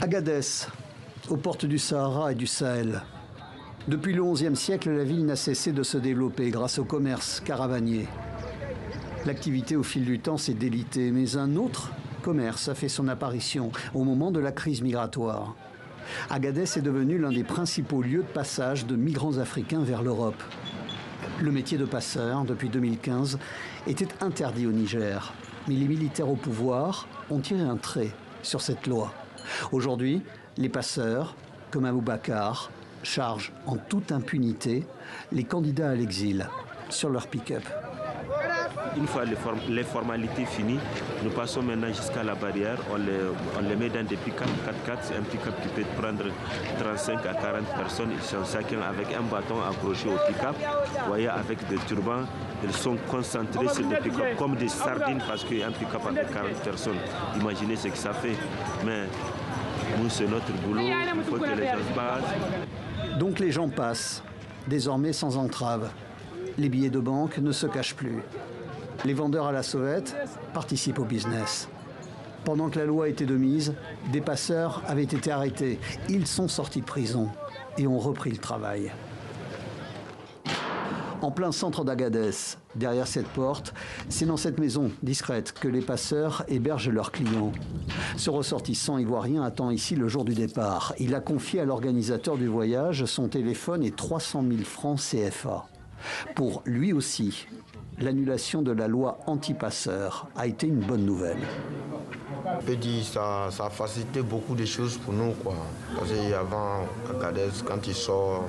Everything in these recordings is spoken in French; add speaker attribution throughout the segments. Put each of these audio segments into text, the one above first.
Speaker 1: Agadez, aux portes du Sahara et du Sahel. Depuis le XIe siècle, la ville n'a cessé de se développer grâce au commerce caravanier. L'activité au fil du temps s'est délitée, mais un autre commerce a fait son apparition au moment de la crise migratoire. Agadez est devenu l'un des principaux lieux de passage de migrants africains vers l'Europe. Le métier de passeur, depuis 2015, était interdit au Niger. Mais les militaires au pouvoir ont tiré un trait sur cette loi. Aujourd'hui, les passeurs, comme Aboubacar, chargent en toute impunité les candidats à l'exil sur leur pick-up.
Speaker 2: Une fois les formalités finies, nous passons maintenant jusqu'à la barrière. On les met dans des pick-up 4x4. C'est un pick-up qui peut prendre 35 à 40 personnes. Ils sont chacun avec un bâton accroché au pick-up. Vous voyez, avec des turbans, ils sont concentrés sur des pick-up comme des sardines parce qu'un pick-up avec 40 personnes, imaginez ce que ça fait. Mais nous, c'est notre boulot. Il faut que les gens passent.
Speaker 1: Donc les gens passent, désormais sans entrave. Les billets de banque ne se cachent plus. Les vendeurs à la sauvette participent au business. Pendant que la loi était de mise, des passeurs avaient été arrêtés. Ils sont sortis de prison et ont repris le travail. En plein centre d'Agadez, derrière cette porte, c'est dans cette maison discrète que les passeurs hébergent leurs clients. Ce ressortissant ivoirien attend ici le jour du départ. Il a confié à l'organisateur du voyage son téléphone et 300 000 francs CFA. Pour lui aussi, l'annulation de la loi anti-passeurs a été une bonne nouvelle.
Speaker 3: On peut dire que ça a facilité beaucoup de choses pour nous, quoi. Parce qu'avant, Agadez, quand tu sors,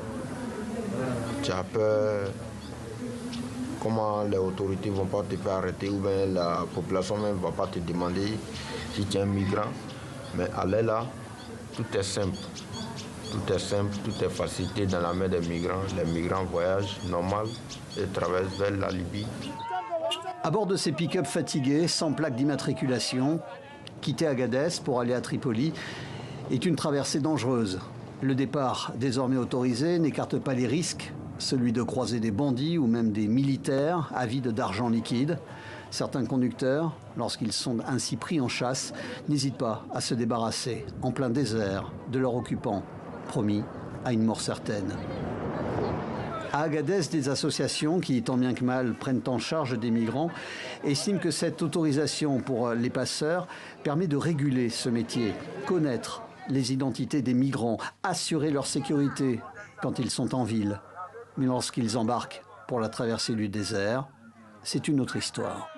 Speaker 3: tu as peur comment les autorités ne vont pas te faire arrêter ou bien la population même ne va pas te demander si tu es un migrant. Mais aller là, tout est simple. Tout est simple, tout est facilité dans la main des migrants. Les migrants voyagent normal et traversent vers la Libye.
Speaker 1: À bord de ces pick-up fatigués, sans plaque d'immatriculation, quitter Agadez pour aller à Tripoli est une traversée dangereuse. Le départ, désormais autorisé, n'écarte pas les risques, celui de croiser des bandits ou même des militaires avides d'argent liquide. Certains conducteurs, lorsqu'ils sont ainsi pris en chasse, n'hésitent pas à se débarrasser, en plein désert, de leurs occupants, promis à une mort certaine. À Agadez, des associations qui, tant bien que mal, prennent en charge des migrants, estiment que cette autorisation pour les passeurs permet de réguler ce métier, connaître les identités des migrants, assurer leur sécurité quand ils sont en ville. Mais lorsqu'ils embarquent pour la traversée du désert, c'est une autre histoire.